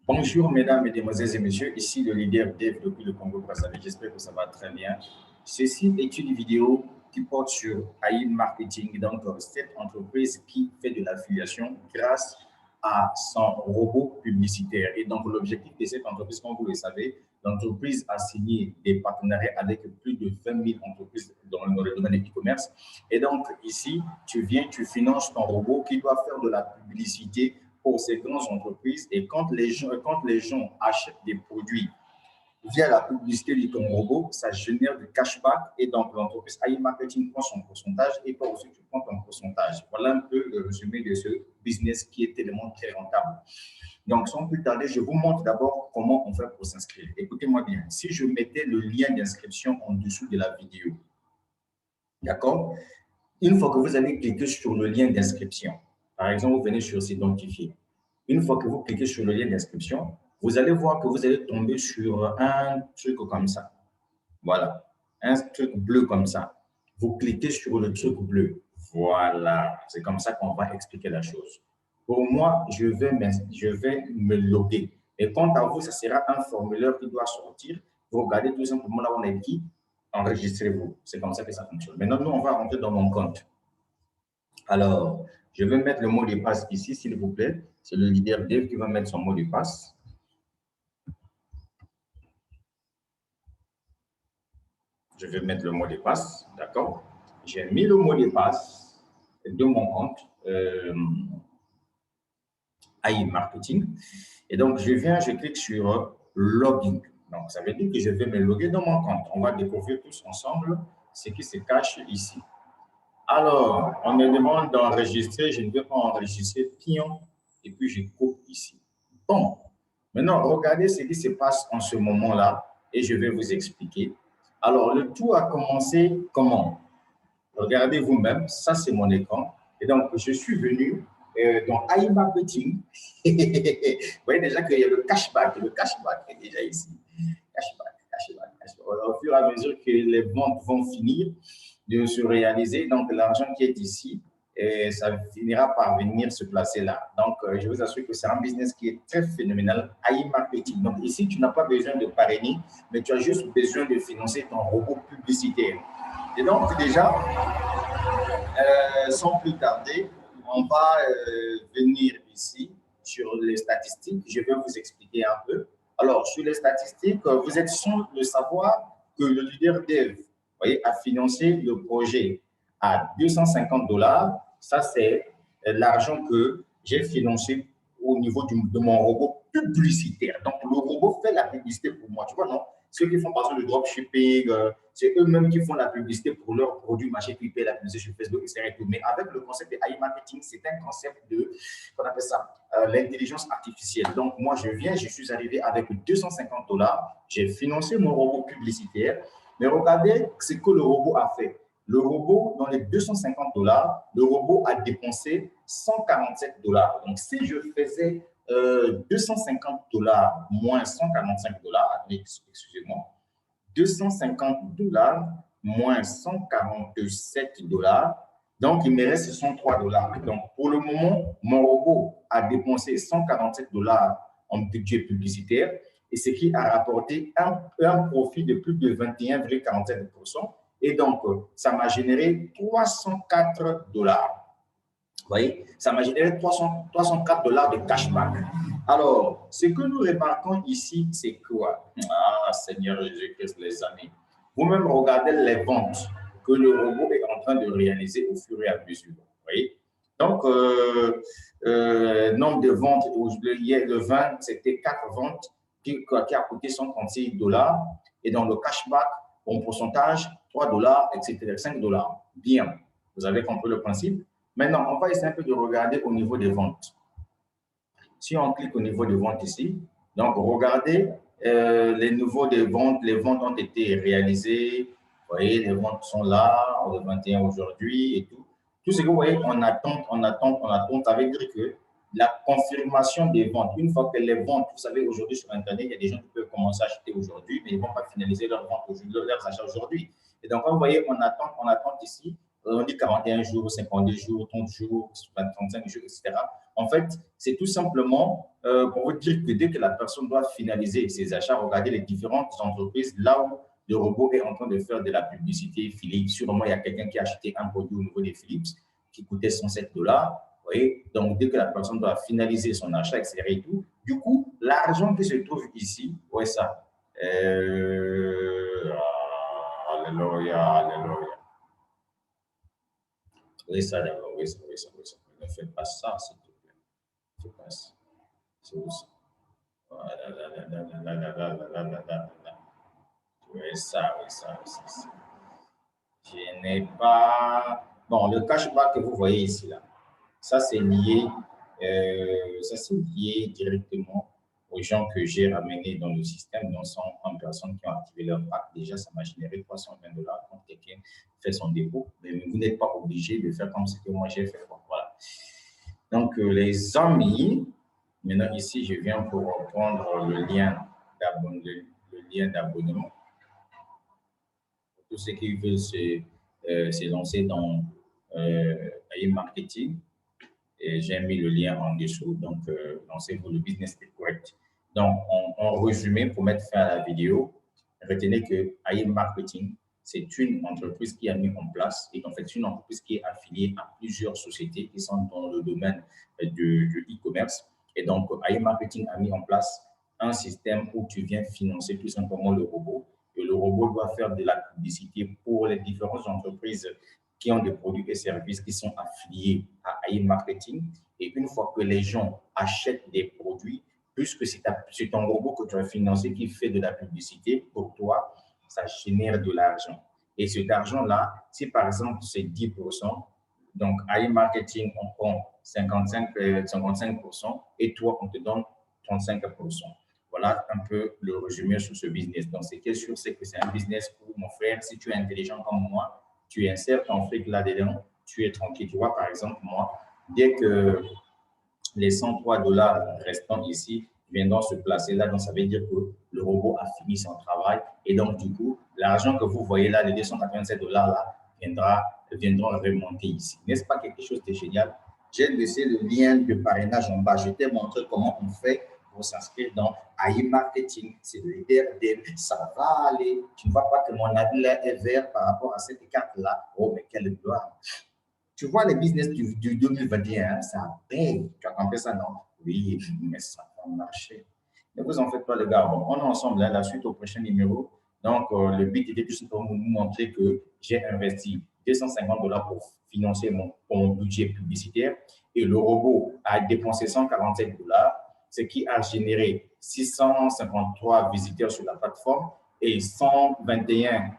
Bonjour mesdames, mesdemoiselles et messieurs, ici le leader Dave depuis le Congo-Brazzaville. J'espère que ça va très bien. Ceci est une vidéo qui porte sur AI Marketing, donc cette entreprise qui fait de l'affiliation grâce à son robot publicitaire. Et donc l'objectif de cette entreprise, comme vous le savez, l'entreprise a signé des partenariats avec plus de 20 000 entreprises dans le domaine du e-commerce. Et donc ici, tu viens, tu finances ton robot qui doit faire de la publicité pour ces grandes entreprises. Et quand les gens achètent des produits via la publicité de ton robot, ça génère du cashback. Et donc, l'entreprise AI Marketing prend son pourcentage et toi aussi, tu prends ton pourcentage. Voilà un peu le résumé de ce business qui est tellement très rentable. Donc, sans plus tarder, je vous montre d'abord comment on fait pour s'inscrire. Écoutez-moi bien. Si je mettais le lien d'inscription en dessous de la vidéo, d'accord? Une fois que vous allez cliquer sur le lien d'inscription, par exemple, vous venez sur s'identifier. Une fois que vous cliquez sur le lien d'inscription, vous allez voir que vous allez tomber sur un truc comme ça. Voilà, un truc bleu comme ça. Vous cliquez sur le truc bleu. Voilà, c'est comme ça qu'on va expliquer la chose. Pour moi, je vais me loguer. Et quant à vous, ça sera un formulaire qui doit sortir. Vous regardez tout simplement là où on est qui, enregistrez-vous. C'est comme ça que ça fonctionne. Maintenant, nous, on va rentrer dans mon compte. Alors, je vais mettre le mot de passe ici, s'il vous plaît. C'est le leader Dave qui va mettre son mot de passe. Je vais mettre le mot de passe, d'accord? J'ai mis le mot de passe de mon compte AI Marketing. Et donc, je clique sur Login. Donc, ça veut dire que je vais me loguer dans mon compte. On va découvrir tous ensemble ce qui se cache ici. Alors, on me demande d'enregistrer. Je ne vais pas enregistrer pion. Et puis, je coupe ici. Bon, maintenant, regardez ce qui se passe en ce moment-là. Et je vais vous expliquer. Alors, le tout a commencé comment? Regardez vous-même. Ça, c'est mon écran. Et donc, je suis venu dans AI Marketing. Vous voyez déjà qu'il y a le cashback. Le cashback est déjà ici. Cashback. Au fur et à mesure que les ventes vont finir de se réaliser, donc l'argent qui est ici, ça finira par venir se placer là. Donc, je vous assure que c'est un business qui est très phénoménal, AI Marketing. Donc, ici, tu n'as pas besoin de parrainer, mais tu as juste besoin de financer ton robot publicitaire. Et donc, déjà, sans plus tarder, on va venir ici sur les statistiques. Je vais vous expliquer un peu. Alors, sur les statistiques, vous êtes sûr de savoir que le leader Dev, voyez, a financé le projet à 250 $. Ça, c'est l'argent que j'ai financé au niveau de mon robot publicitaire. Donc, le robot fait la publicité pour moi. Tu vois, non? Ceux qui font par exemple le dropshipping, c'est eux-mêmes qui font la publicité pour leurs produits, machin, qui paient la publicité sur Facebook, etc. Mais avec le concept de AI Marketing, c'est un concept de, qu'on appelle ça, l'intelligence artificielle. Donc, moi, je suis arrivé avec 250 $, j'ai financé mon robot publicitaire, mais regardez ce que le robot a fait. Le robot, dans les 250 $, le robot a dépensé 147 $. Donc, si je faisais 250 $ moins 145 $, excusez-moi, 250 $ moins 147 $, donc il me reste 103 $. Donc, pour le moment, mon robot a dépensé 147 $ en budget publicitaire, et ce qui a rapporté un profit de plus de 21,47%. Et donc, ça m'a généré 304 $. Vous voyez, ça m'a généré 304 $ de cashback. Alors, ce que nous remarquons ici, c'est quoi? Ah, Seigneur Jésus-Christ, les amis. Vous-même regardez les ventes que le robot est en train de réaliser au fur et à mesure. Vous voyez? Donc, nombre de ventes, le 20, c'était 4 ventes qui a coûté 136 $. Et dans le cashback, en pourcentage, 3 $, etc., 5 $. Bien, vous avez compris le principe? Maintenant, on va essayer un peu de regarder au niveau des ventes. Si on clique au niveau des ventes ici, donc regardez les niveaux des ventes. Les ventes ont été réalisées. Vous voyez, les ventes sont là, le 21 aujourd'hui et tout. Tout ce que vous voyez, on attend. Ça veut dire que la confirmation des ventes, une fois que les ventes, vous savez, aujourd'hui sur Internet, il y a des gens qui peuvent commencer à acheter aujourd'hui, mais ils ne vont pas finaliser leurs ventes aujourd'hui, leurs achats aujourd'hui. Et donc, vous voyez, on attend ici. On dit 41 jours, 52 jours, 30 jours, 35 jours, etc. En fait, c'est tout simplement pour vous dire que dès que la personne doit finaliser ses achats, regardez les différentes entreprises là où le robot est en train de faire de la publicité. Philips, sûrement, il y a quelqu'un qui a acheté un produit au niveau des Philips qui coûtait 107 dollars. Vous voyez? Donc, dès que la personne doit finaliser son achat, etc. et tout, du coup, l'argent qui se trouve ici, ouais, ça. Alléluia, alléluia. Oui, ça d'abord, oui, ça, oui, ça, oui, ça. Ne fais pas ça, s'il te plaît. Ne fais pas ça. C'est où ça? Oui, ça, oui, ça, oui, ça. Je n'ai pas. Bon, le cashback que vous voyez ici, là, ça c'est lié directement aux gens que j'ai ramenés dans le système, dont 130 personnes qui ont activé leur pack. Déjà, ça m'a généré 320 dollars quand quelqu'un fait son dépôt. Mais vous n'êtes pas obligé de faire comme ce que moi j'ai fait. Voilà. Donc, les amis, maintenant ici, je viens pour prendre le lien d'abonnement. Tous ceux qui veulent se lancer dans marketing, et j'ai mis le lien en dessous. Donc, lancez-vous, le business est correct. Donc, en résumé, pour mettre fin à la vidéo, retenez que AI Marketing, c'est une entreprise qui a mis en place, et en fait, c'est une entreprise qui est affiliée à plusieurs sociétés qui sont dans le domaine du e-commerce. Et donc, AI Marketing a mis en place un système où tu viens financer tout simplement le robot. Et le robot doit faire de la publicité pour les différentes entreprises qui ont des produits et services qui sont affiliés à AI Marketing. Et une fois que les gens achètent des produits, puisque c'est ton robot que tu as financé qui fait de la publicité pour toi, ça génère de l'argent. Et cet argent-là, si par exemple c'est 10%, donc AI Marketing, on prend 55% et toi, on te donne 35%. Voilà un peu le résumé sur ce business. Donc, c'est sûr, c'est que c'est un business pour mon frère. Si tu es intelligent comme moi, tu insères ton fric là-dedans, tu es tranquille. Tu vois, par exemple, moi, dès que les 103 dollars restants ici viendront se placer là, donc ça veut dire que le robot a fini son travail. Et donc, du coup, l'argent que vous voyez là, les 287 dollars là, viendront remonter ici. N'est-ce pas quelque chose de génial? J'ai laissé le lien de parrainage en bas. Je t'ai montré comment on fait pour s'inscrire dans AI Marketing. C'est le DRD. Ça va aller. Tu ne vois pas que mon avis là est vert par rapport à cette carte-là. Oh, mais quelle gloire! Tu vois les business du 2021, ça paye. Tu as compris ça, non? Oui, mais ça va marcher. Ne vous en faites pas, les gars. Bon, on est ensemble là, la suite au prochain numéro. Donc, le but était juste pour vous montrer que j'ai investi 250 dollars pour financer mon budget publicitaire et le robot a dépensé 147 dollars, ce qui a généré 653 visiteurs sur la plateforme et 121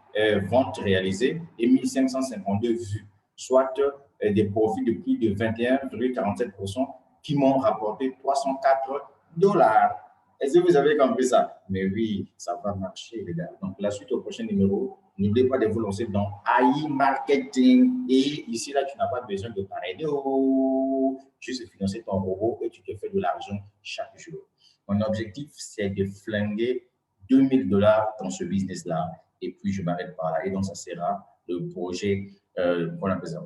ventes réalisées et 1552 vues, soit des profits de plus de 21,47% qui m'ont rapporté 304 dollars. Est-ce que vous avez compris ça? Mais oui, ça va marcher, les gars. Donc, la suite au prochain numéro, n'oubliez pas de vous lancer dans AI Marketing. Et ici, là, tu n'as pas besoin de parrainer. Juste financer ton robot et tu te fais de l'argent chaque jour. Mon objectif, c'est de flinguer 2000 dollars dans ce business-là. Et puis, je m'arrête par là. Et donc, ça sera le projet, qu'on appelle ça.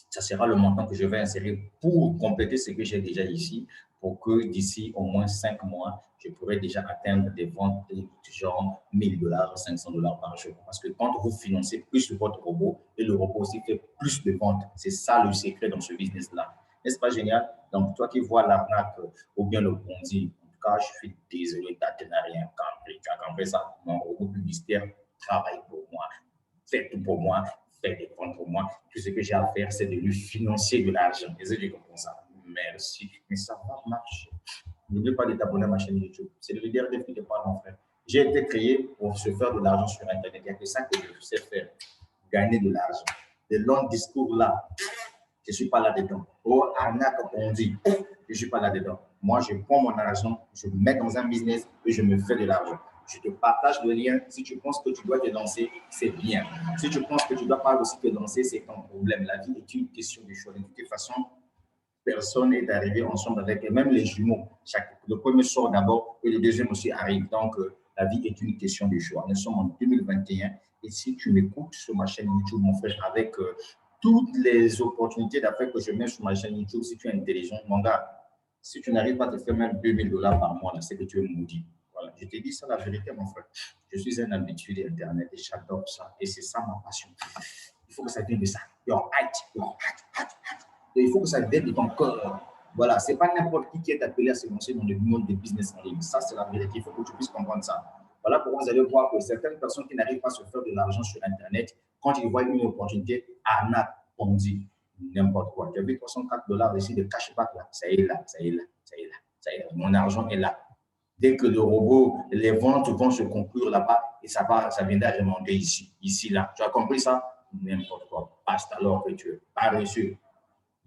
Ça sera le montant que je vais insérer pour compléter ce que j'ai déjà ici, pour que d'ici au moins 5 mois, je pourrais déjà atteindre des ventes de genre 1000 dollars, 500 dollars par jour. Parce que quand vous financez plus votre robot et le robot aussi fait plus de ventes, c'est ça le secret dans ce business-là. N'est-ce pas génial? Donc, toi qui vois l'arnaque ou bien le Ponzi, en tout cas, je suis désolé, tu n'as rien compris. Tu as compris ça? Mon robot publicitaire travaille pour moi, fait tout pour moi, fait des ventes pour moi. Tout ce que j'ai à faire, c'est de lui financer de l'argent. Est-ce que tu comprends ça? Merci. Mais ça va marcher. N'oublie pas de t'abonner à ma chaîne YouTube. C'est le leader de qui te parle, mon frère. J'ai été créé pour se faire de l'argent sur Internet. Il n'y a que ça que je sais faire. Gagner de l'argent. Les longs discours là, je ne suis pas là-dedans. Oh, arnaque, on dit. Je ne suis pas là-dedans. Moi, je prends mon argent, je le mets dans un business et je me fais de l'argent. Je te partage le lien. Si tu penses que tu dois te lancer, c'est bien. Si tu penses que tu ne dois pas aussi te lancer, c'est ton problème. La vie est une question de choix. De toute façon, personne n'est arrivé ensemble avec même les jumeaux. Le premier sort d'abord et le deuxième aussi arrive. Donc, la vie est une question de choix. Nous sommes en 2021 et si tu m'écoutes sur ma chaîne YouTube, mon frère, avec toutes les opportunités d'affaires que je mets sur ma chaîne YouTube, si tu es intelligent, mon gars, Si tu n'arrives pas à te faire même 2000 $ par mois, c'est que tu es maudit. Voilà, je te dis ça la vérité, mon frère. Je suis un habitué d'Internet et j'adore ça. Et c'est ça ma passion. Il faut que ça vienne de ça. Your heart. Il faut que ça vienne de ton corps. Voilà, c'est pas n'importe qui est appelé à se lancer dans le monde des business en ligne. Ça, c'est la vérité. Il faut que tu puisses comprendre ça. Voilà pourquoi vous allez voir que certaines personnes qui n'arrivent pas à se faire de l'argent sur Internet, quand ils voient une opportunité, arnaque, on dit n'importe quoi. Tu as vu 304 $ ici de cashback là, ça y est là, ça y est là, ça y est là, ça y est là. Mon argent est là. Dès que le robot, les ventes vont se conclure là-bas et ça viendra remonter ici, là. Tu as compris ça? N'importe quoi. Passe alors que tu es pas reçu.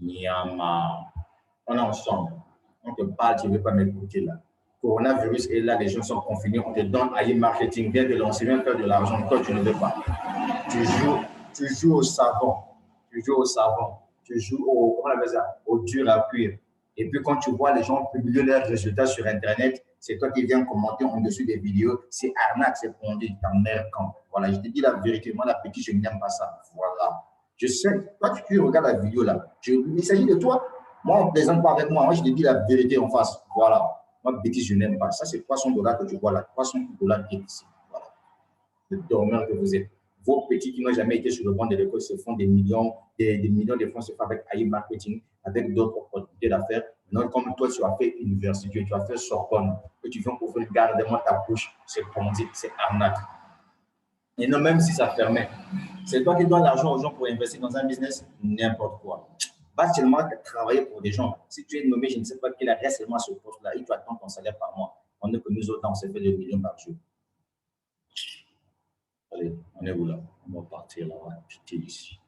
Niama. On est ensemble. On te parle, tu ne veux pas m'écouter là. Coronavirus est là, les gens sont confinés, on te donne à marketing, viens de lancer, viens faire de l'argent, toi tu ne veux pas. Tu joues au savon, tu joues au dur à cuire. Et puis quand tu vois les gens publier leurs résultats sur Internet, c'est toi qui viens commenter en dessus des vidéos, c'est arnaque, c'est pondu, ta mère quand. Voilà, je te dis la vérité, moi la petite, je n'aime pas ça. Voilà. Je sais, toi tu regardes la vidéo là, il s'agit de toi. Moi, on ne plaisante pas avec moi, moi je te dis la vérité en face. Voilà. Moi, bêtise, je n'aime pas. Ça, c'est 300 $ que tu vois là. 300 $ qui est ici. Voilà. Le dormeur que vous êtes. Vos petits qui n'ont jamais été sur le banc de l'école se font des millions de francs CFA avec AI Marketing, avec d'autres opportunités d'affaires. Non, comme toi, tu as fait université, tu as fait Sorbonne, que tu viens ouvrir gardement ta bouche, c'est pondu, c'est arnaque. Et non, même si ça fermait, c'est toi qui donnes l'argent aux gens pour investir dans un business, n'importe quoi. Va seulement travailler pour des gens. Si tu es nommé, je ne sais pas quel reste seulement à ce poste-là, et tu attends ton salaire par mois. On est que nous autres, on s'est fait des millions par jour. Allez, on est où là? On va partir là, pitié ici.